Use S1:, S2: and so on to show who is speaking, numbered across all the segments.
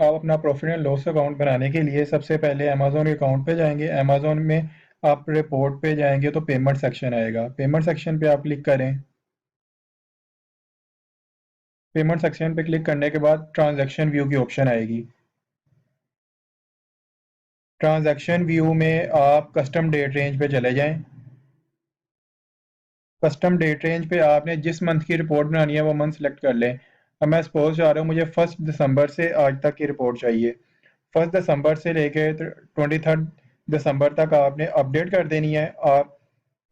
S1: आप अपना profit and loss account बनाने के लिए सबसे पहले अमेज़न के अकाउंट पे जाएंगे। अमेज़न में आप रिपोर्ट पे जाएंगे तो पेमेंट सेक्शन आएगा। पेमेंट सेक्शन पे आप क्लिक करें। पेमेंट सेक्शन पे क्लिक करने के बाद ट्रांजैक्शन व्यू की ऑप्शन आएगी। ट्रांजैक्शन व्यू में आप कस्टम डेट रेंज पे चले जाएं। कस्टम डेट रेंज पे आपने जिस मंथ की रिपोर्ट बनानी है वो मंथ सेलेक्ट कर लें। अब मैं सपोज चाह रहा हूँ मुझे 1 दिसंबर से आज तक की रिपोर्ट चाहिए। 1 दिसंबर से लेके 23 दिसंबर तक आपने अपडेट कर देनी है। आप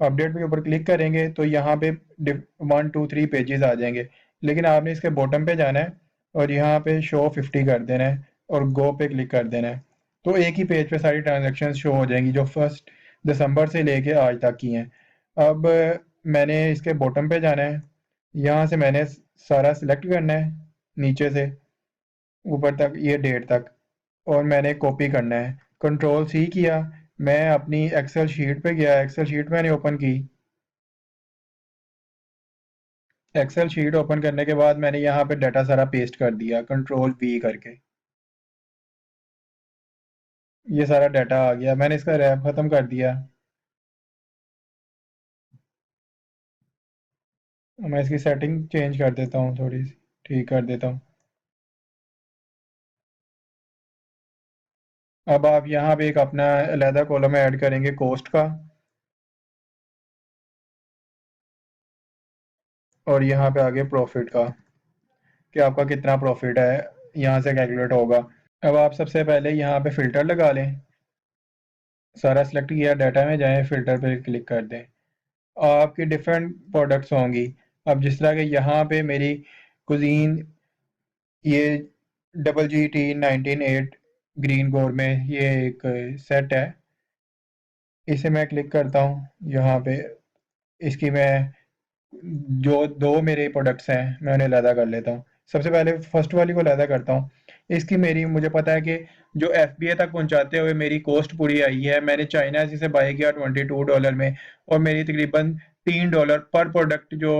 S1: अपडेट के ऊपर क्लिक करेंगे तो यहाँ पे 1 2 3 पेजेस आ जाएंगे, लेकिन आपने इसके बॉटम पे जाना है और यहाँ पे शो 50 कर देना है और गो पे क्लिक कर देना है। तो एक ही पेज पे सारी ट्रांजेक्शन शो हो जाएंगी जो 1 दिसंबर से लेके आज तक की हैं। अब मैंने इसके बॉटम पे जाना है। यहाँ से मैंने सारा सिलेक्ट करना है नीचे से ऊपर तक, ये डेट तक, और मैंने कॉपी करना है। कंट्रोल सी किया, मैं अपनी एक्सेल शीट पे गया, एक्सेल शीट मैंने ओपन की। एक्सेल शीट ओपन करने के बाद मैंने यहाँ पे डाटा सारा पेस्ट कर दिया कंट्रोल वी करके। ये सारा डाटा आ गया, मैंने इसका रैप खत्म कर दिया। मैं इसकी सेटिंग चेंज कर देता हूँ, थोड़ी सी ठीक कर देता हूँ। अब आप यहाँ पे एक अपना अलहदा कॉलम ऐड करेंगे कॉस्ट का, और यहाँ पे आगे प्रॉफिट का कि आपका कितना प्रॉफिट है, यहाँ से कैलकुलेट होगा। अब आप सबसे पहले यहाँ पे फ़िल्टर लगा लें। सारा सेलेक्ट किया, डाटा में जाएं, फ़िल्टर पे क्लिक कर दें। आपकी डिफरेंट प्रोडक्ट्स होंगी। अब जिस तरह के यहाँ पे मेरी कुजीन, ये WGT 198 ग्रीन गोर में ये एक सेट है, इसे मैं क्लिक करता हूँ यहाँ पे। इसकी मैं जो दो मेरे प्रोडक्ट्स हैं मैं उन्हें अलहदा कर लेता हूँ। सबसे पहले फर्स्ट वाली को अलहदा करता हूँ। इसकी मेरी मुझे पता है कि जो FBA तक पहुंचाते हुए मेरी कॉस्ट पूरी आई है। मैंने चाइना से इसे बाय किया $22 में, और मेरी तकरीबन $3 पर प्रोडक्ट जो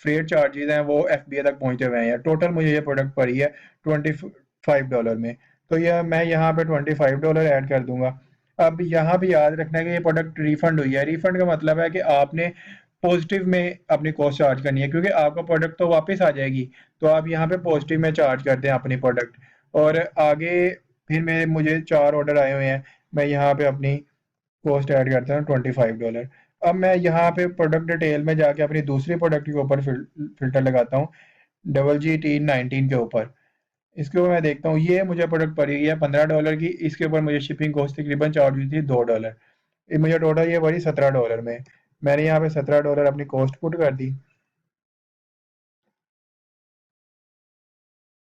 S1: फ्रेट चार्जेस हैं वो FBA तक पहुंचे हुए हैं। टोटल मुझे ये प्रोडक्ट पड़ी है $25 में। तो यह मैं यहाँ पे $25 ऐड कर दूंगा। अब यहाँ भी याद रखना है कि ये प्रोडक्ट रिफंड हुई है। रिफंड का मतलब है कि आपने पॉजिटिव में अपनी कॉस्ट चार्ज करनी है, क्योंकि आपका प्रोडक्ट तो वापस आ जाएगी। तो आप यहाँ पे पॉजिटिव में चार्ज करते हैं अपनी प्रोडक्ट। और आगे फिर मुझे 4 ऑर्डर आए हुए हैं, मैं यहाँ पे अपनी कॉस्ट ऐड करता हूँ $25। अब मैं यहाँ पे प्रोडक्ट डिटेल में जाके अपनी दूसरी प्रोडक्ट के ऊपर फिल्टर लगाता हूँ, WGT 19 के ऊपर। इसके ऊपर मैं देखता हूँ ये मुझे प्रोडक्ट पड़ी है $15 की। इसके ऊपर मुझे शिपिंग कॉस्ट तकरीबन चार्ज हुई थी $2। ये मुझे टोटल ये पड़ी $17 में। मैंने यहाँ पे $17 अपनी कॉस्ट पुट कर दी।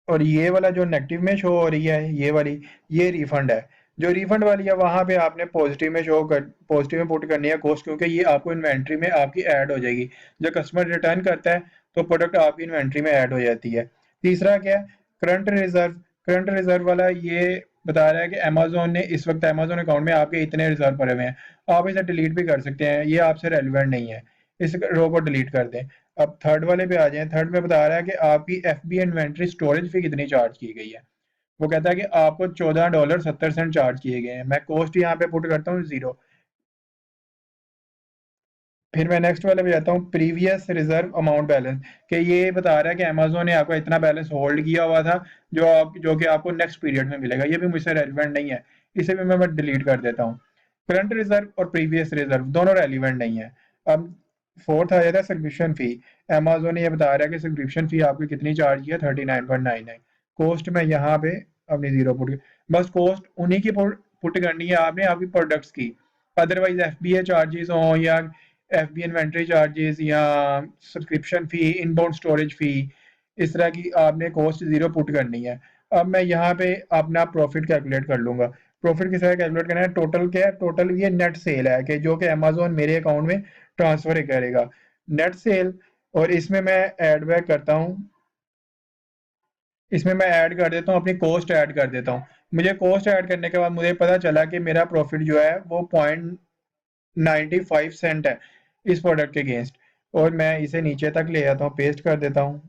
S1: और ये वाला जो नेगेटिव में शो हो रही है ये वाली, ये रिफंड है। जो रिफंड वाली है वहां पे आपने पॉजिटिव में पुट करनी है कॉस्ट, क्योंकि ये आपको इन्वेंट्री में आपकी ऐड हो जाएगी। जब कस्टमर रिटर्न करता है तो प्रोडक्ट आपकी इन्वेंट्री में ऐड हो जाती है। तीसरा क्या है, करंट रिजर्व। करंट रिजर्व वाला ये बता रहा है कि अमेजोन ने इस वक्त अमेजोन अकाउंट में आपके इतने रिजर्व पड़े हुए हैं। आप इसे डिलीट भी कर सकते हैं, ये आपसे रेलिवेंट नहीं है। इस रो को डिलीट कर दें। अब थर्ड वाले पे आ जाएं। थर्ड में बता रहा है कि आपकी FB इन्वेंट्री स्टोरेज फी कितनी चार्ज की गई है। वो कहता है कि आपको $14.70 चार्ज किए गए हैं। मैं कॉस्ट यहाँ पे पुट करता हूँ 0। फिर मैं नेक्स्ट वाले पे जाता हूँ, प्रीवियस रिजर्व अमाउंट बैलेंस। कि ये बता रहा है कि अमेजोन ने आपका इतना बैलेंस होल्ड किया हुआ था जो कि आपको नेक्स्ट पीरियड में मिलेगा। ये भी मुझसे रेलिवेंट नहीं है, इसे भी मैं डिलीट कर देता हूँ। करंट रिजर्व और प्रीवियस रिजर्व दोनों रेलिवेंट नहीं है। अब फोर्थ आ जाता है सब्सक्रिप्शन फी। अमेजोन ने ये बता रहा है कि सब्सक्रिप्शन फी आपकी कितनी चार्ज की है, 39.99। कॉस्ट में यहाँ पे अपनी 0 पुट, बस कॉस्ट उन्हीं की पुट करनी है आपने, आपकी प्रोडक्ट्स की। अदरवाइज FBA चार्जेस हों या FB इन्वेंट्री चार्जेस या सब्सक्रिप्शन फी, इनबाउंड स्टोरेज फी, इस तरह की आपने कॉस्ट 0 पुट करनी है। अब मैं यहाँ पे अपना प्रॉफिट कैलकुलेट कर लूंगा। प्रॉफिट किस तरह कैलकुलेट करना है, टोटल क्या है, टोटल ये नेट सेल है कि जो कि अमेजोन मेरे अकाउंट में ट्रांसफर करेगा, नेट सेल। और इसमें मैं ऐड बैक करता हूँ, इसमें मैं ऐड कर देता हूँ अपनी कॉस्ट ऐड कर देता हूँ। मुझे कॉस्ट ऐड करने के बाद मुझे पता चला कि मेरा प्रॉफिट जो है वो 0.95 सेंट है इस प्रोडक्ट के अगेंस्ट। और मैं इसे नीचे तक ले आता हूँ, पेस्ट कर देता हूँ।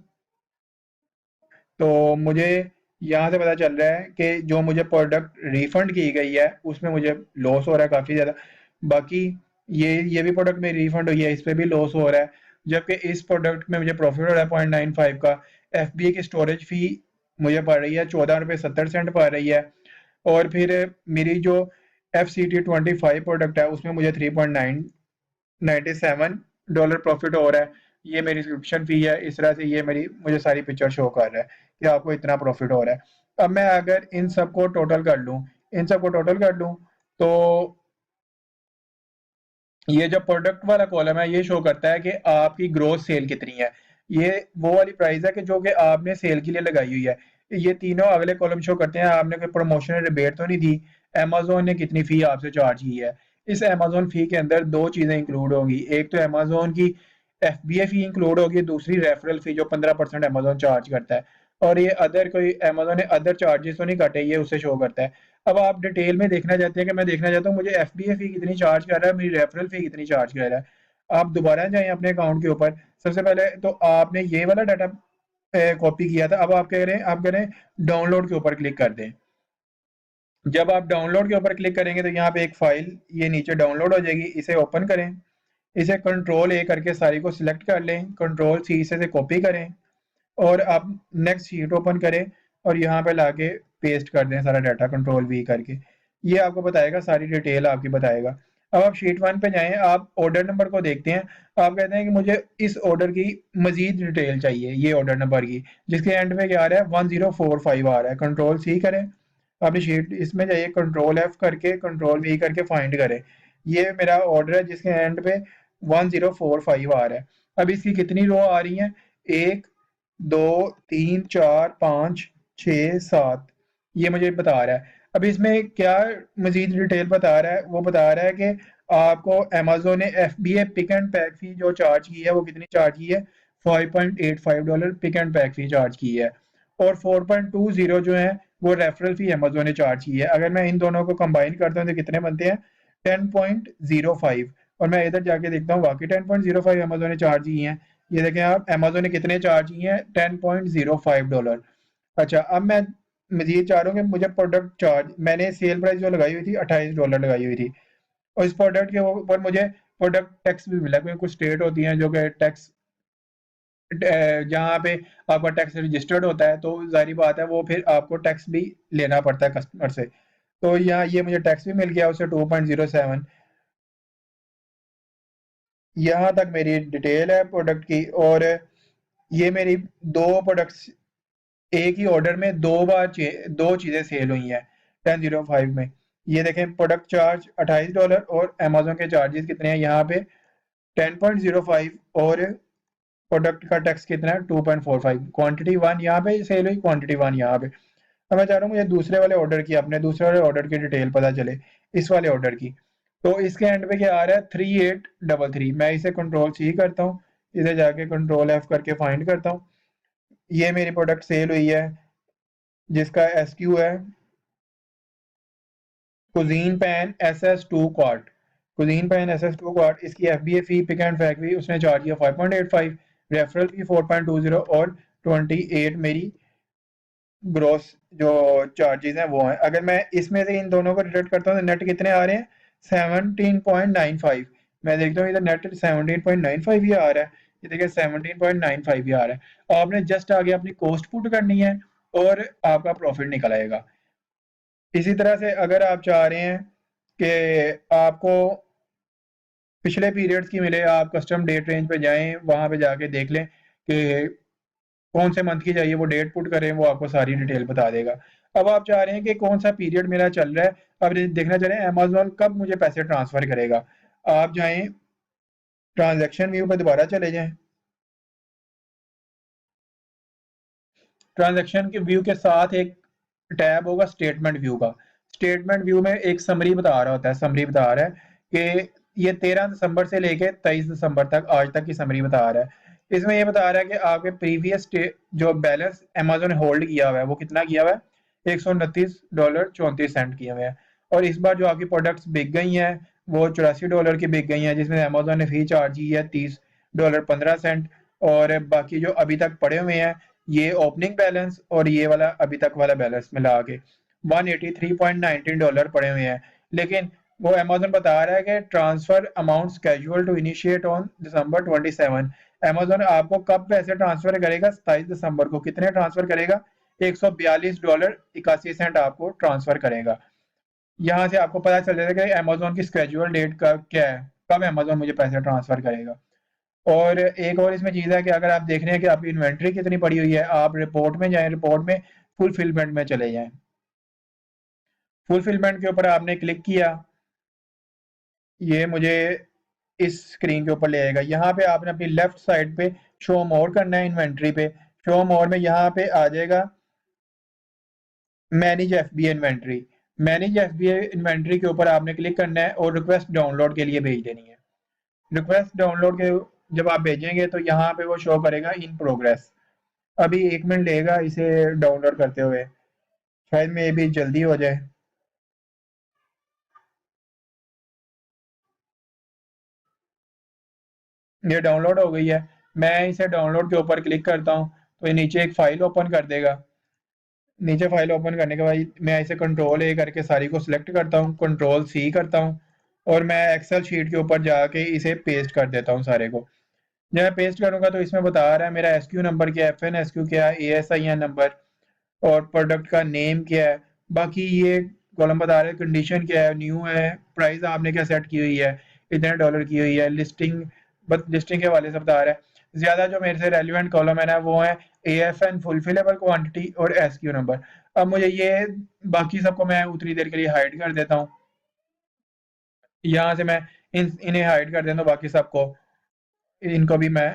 S1: तो मुझे यहाँ से पता चल रहा है कि जो मुझे प्रोडक्ट रिफंड की गई है उसमें मुझे लॉस हो रहा है काफ़ी ज़्यादा। बाकी ये भी प्रोडक्ट मेरी रिफंड हुई है, इस पे भी लॉस हो रहा है, जबकि इस प्रोडक्ट में मुझे प्रॉफिट हो रहा है 0.95 का। एफबीए की स्टोरेज फी मुझे पड़ रही है 14 रुपये 70 सेंट पड़ रही है। और फिर मेरी जो FCT25 प्रोडक्ट है उसमें मुझे 3.97 डॉलर प्रॉफिट हो रहा है। ये मेरी सब्सक्रिप्शन फी है। इस तरह से ये मेरी मुझे सारी पिक्चर शो कर रहा है कि आपको इतना प्रॉफिट हो रहा है। अब मैं अगर इन सबको टोटल कर लूँ, तो ये जो प्रोडक्ट वाला कॉलम है ये शो करता है कि आपकी ग्रोस सेल कितनी है। ये वो वाली प्राइस है कि जो कि आपने सेल के लिए लगाई हुई है। ये तीनों अगले कॉलम शो करते हैं आपने कोई प्रमोशनल रिबेट तो नहीं दी, अमेज़न ने कितनी फ़ी आपसे चार्ज की है। इस अमेज़न फ़ी के अंदर 2 चीज़ें इंक्लूड होंगी, एक तो अमेज़न की एफबीए फ़ी इंक्लूड होगी, दूसरी रेफरल फ़ी जो 15% अमेज़न चार्ज करता है। और ये अदर कोई अमेज़न ने अदर चार्जेस तो नहीं काटे, ये उससे शो करता है। अब आप डिटेल में देखना चाहते हैं कि मैं देखना चाहता हूँ मुझे एफबीए फी कितनी चार्ज कर रहा है, मेरी रेफरल फी कितनी चार्ज कर रहा है। आप दोबारा जाएं अपने अकाउंट के ऊपर। सबसे पहले तो आपने ये वाला डाटा कॉपी किया था, अब आप कह रहे हैं आप करें डाउनलोड के ऊपर क्लिक कर दें। जब आप डाउनलोड के ऊपर क्लिक करेंगे तो यहाँ पे एक फाइल ये नीचे डाउनलोड हो जाएगी, इसे ओपन करें। इसे कंट्रोल ए करके सारी को सिलेक्ट कर लें, कंट्रोल सी से कॉपी करें और आप नेक्स्ट शीट ओपन करें और यहाँ पे लाके पेस्ट कर दें सारा डाटा कंट्रोल वी करके। ये आपको बताएगा, सारी डिटेल आपकी बताएगा। अब आप शीट 1 पे जाएँ, आप ऑर्डर नंबर को देखते हैं। आप कहते हैं कि मुझे इस ऑर्डर की मज़ीद डिटेल चाहिए, ये ऑर्डर नंबर की, जिसके एंड में क्या आ रहा है 1045 आ रहा है। कंट्रोल सी करें, अपनी शीट इसमें जाइए, कंट्रोल एफ करके कंट्रोल वी करके फाइंड करें। ये मेरा ऑर्डर है जिसके एंड पे 1045 आ रहा है। अब इसकी कितनी रो आ रही हैं? 1 2 3 4 5 6 7, ये मुझे बता रहा है। अब इसमें क्या मजीद डिटेल बता रहा है, वो बता रहा है कि आपको अमेज़न ने एफबीए पिक एंड पैक फी जो चार्ज की है वो कितनी चार्ज की है, $5.85 pick and pack fee charge की है। और 4.20 जो है वो रेफरल फी अमेज़न ने चार्ज की है। अगर मैं इन दोनों को कंबाइन करता हूँ तो कितने बनते हैं, 10.05। और मैं इधर जाके देखता हूँ वाकई 10.05 अमेज़न ने चार्ज की हैं। ये देखें आप, अमेज़न ने कितने चार्ज किए हैं, $10.05। अच्छा, अब मैं मज़ीद चाह रहा हूँ कि मुझे प्रोडक्ट चार्ज, मैंने सेल प्राइस जो लगाई हुई थी $28 लगाई हुई थी, और इस प्रोडक्ट के ऊपर मुझे प्रोडक्ट टैक्स भी मिला, क्योंकि कुछ स्टेट होती हैं जो कि टैक्स जहाँ पे आपका टैक्स रजिस्टर्ड होता है तो ज़ाहिर बात है वो फिर आपको टैक्स भी लेना पड़ता है कस्टमर से। तो यहाँ ये मुझे टैक्स भी मिल गया उससे 2.07। यहाँ तक मेरी डिटेल है प्रोडक्ट की। और ये मेरी दो प्रोडक्ट्स एक ही ऑर्डर में दो चीज़ें सेल हुई हैं 10.05 में। ये देखें, प्रोडक्ट चार्ज $28 और अमेज़न के चार्जेस कितने हैं यहाँ पे 10.05, और प्रोडक्ट का टैक्स कितना है 2.45। क्वांटिटी 1 यहाँ पे सेल हुई, क्वांटिटी 1 यहाँ पे। अब मैं चाह रहा हूँ मुझे दूसरे वाले ऑर्डर की, अपने दूसरे वाले ऑर्डर की डिटेल पता चले, इस वाले ऑर्डर की। तो इसके एंड पे क्या आ रहा है 3833। मैं इसे कंट्रोल सी करता हूँ, इधर जाके कंट्रोल एफ करके फाइंड करता हूँ। ये मेरी प्रोडक्ट सेल हुई है जिसका एसक्यू है cuisine pan SS2 quart. Cuisine pan SS2 quart, इसकी FBA fee pick and factory उसने चार्ज किया 5.85, रेफरल फी 4.20 और 28 मेरी ग्रॉस जो चार्जेस हैं वो हैं। अगर मैं इसमें से इन दोनों को डिडक्ट करता हूँ तो नेट कितने आ रहे हैं 17.95। मैं देखता हूँ इधर नेट 17.95 ही आ रहा है, ये देखिए 17.95 ही आ रहा है। आपने जस्ट आगे अपनी कॉस्ट पुट करनी है और आपका प्रॉफिट निकल आएगा। इसी तरह से अगर आप चाह रहे हैं कि आपको पिछले पीरियड्स की मिले, आप कस्टम डेट रेंज पे जाएं, वहां पे जाके देख लें कि कौन से मंथ की चाहिए, वो डेट पुट करें, वो आपको सारी डिटेल बता देगा। अब आप चाह रहे हैं कि कौन सा पीरियड मेरा चल रहा है, अब देखना चाह रहे हैं अमेज़न कब मुझे पैसे ट्रांसफ़र करेगा। आप जाएँ ट्रांज़ैक्शन व्यू पे दोबारा चले जाएँ। ट्रांज़ैक्शन के व्यू के साथ एक टैब होगा स्टेटमेंट व्यू का। स्टेटमेंट व्यू में एक समरी बता रहा होता है, समरी बता रहा है कि ये 13 दिसंबर से लेके 23 दिसंबर तक आज तक की समरी बता रहा है। इसमें ये बता रहा है कि आपके प्रीवियस जो बैलेंस अमेज़न ने होल्ड किया हुआ है वो कितना किया हुआ है, $129.34 किए हुए हैं। और इस बार जो आपकी प्रोडक्ट्स बिक गई हैं वो $84 की बिक गई हैं, जिसमें अमेज़न ने फी चार्ज की है $30.15। और बाकी जो अभी तक पड़े हुए हैं ये ओपनिंग बैलेंस और ये वाला अभी तक वाला बैलेंस मिला के $183.19 पड़े हुए हैं। लेकिन वो अमेज़न बता रहा है कि transfer amount scheduled to initiate on December 27। Amazon आपको कब पैसे ट्रांसफर करेगा? 27 दिसंबर को। कितने ट्रांसफर करेगा? $142.81 आपको ट्रांसफर करेगा। यहाँ से आपको पता चल जाएगा कि अमेज़न की स्केड्यूल डेट का क्या है, कब अमेज़न मुझे पैसे ट्रांसफर करेगा। और एक और इसमें चीज़ है कि अगर आप देख रहे हैं कि आपकी इन्वेंट्री कितनी पड़ी हुई है, आप रिपोर्ट में जाएँ, रिपोर्ट में फुलफिलमेंट में चले जाएँ। फुलफिलमेंट के ऊपर आपने क्लिक किया, ये मुझे इस स्क्रीन के ऊपर ले आएगा। यहाँ पे आपने अपनी लेफ्ट साइड पे शो मोर करना है इन्वेंट्री पे। शो मोर में यहाँ पे आ जाएगा manage FBA inventory. Manage FBA inventory के ऊपर आपने क्लिक करना है और रिक्वेस्ट डाउनलोड के लिए भेज देनी है। रिक्वेस्ट डाउनलोड के जब आप भेजेंगे तो यहाँ पे वो शो करेगा इन प्रोग्रेस। अभी 1 मिनट लेगा इसे डाउनलोड करते हुए, शायद में भी जल्दी हो जाए। ये डाउनलोड हो गई है। मैं इसे डाउनलोड के ऊपर क्लिक करता हूँ तो ये नीचे एक फाइल ओपन कर देगा। नीचे फाइल ओपन करने के बाद मैं इसे कंट्रोल ए करके सारी को सिलेक्ट करता हूँ, कंट्रोल सी करता हूँ और मैं एक्सेल शीट के ऊपर जाके इसे पेस्ट कर देता हूँ सारे को। जब मैं पेस्ट करूंगा तो इसमें बता रहा है मेरा एसक्यू नंबर क्या है, FNSQ क्या है, ASIN नंबर और प्रोडक्ट का नेम क्या है। बाकी ये कॉलम बता रहे हैं कंडीशन क्या है, न्यू है, प्राइस आपने क्या सेट की हुई है, इतने डॉलर की हुई है, लिस्टिंग, बस लिस्टिंग के हवाले से बता रहा है। ज्यादा जो मेरे से रेलिवेंट कॉलम है ना वो है AFN फुलफिलेबल क्वांटिटी और SQ नंबर। अब मुझे ये बाकी सबको मैं उतनी देर के लिए हाइड कर देता हूँ। यहाँ से मैं इन्हें हाइड कर देता हूँ, बाकी सबको इनको भी मैं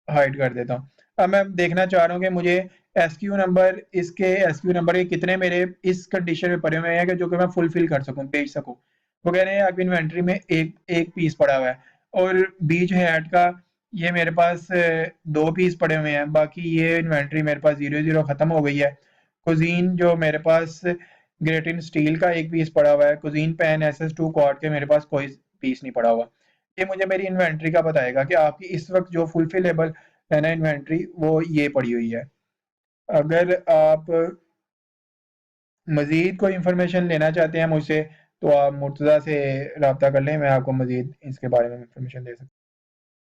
S1: हाइड कर देता हूँ। अब मैं देखना चाह रहा हूँ कि मुझे एसक्यू नंबर, इसके एसक्यू नंबर के कितने मेरे इस कंडीशन में पड़े हुए हैं कि जो कि मैं फुलफिल कर सकूँ, भेज सकूँ। वो कह रहे हैं आपकी इन्वेंट्री में एक एक पीस पड़ा हुआ है और बीच हैट का ये मेरे पास 2 पीस पड़े हुए हैं। बाकी ये इन्वेंट्री मेरे पास 0-0 खत्म हो गई है। कुजीन जो मेरे पास ग्रेटिन स्टील का एक पीस पड़ा हुआ है, कुजीन पैन SS2 क्वाड के मेरे पास कोई पीस नहीं पड़ा हुआ। ये मुझे मेरी इन्वेंट्री का बताएगा कि आपकी इस वक्त जो फुलफिलेबल है ना इन्वेंट्री, वो ये पड़ी हुई है। अगर आप मजीद कोई इंफॉर्मेशन लेना चाहते हैं मुझसे तो आप मुर्तज़ा से रब्ता कर लें, मैं आपको मजीद इसके बारे में इंफॉर्मेशन दे सकता हूँ।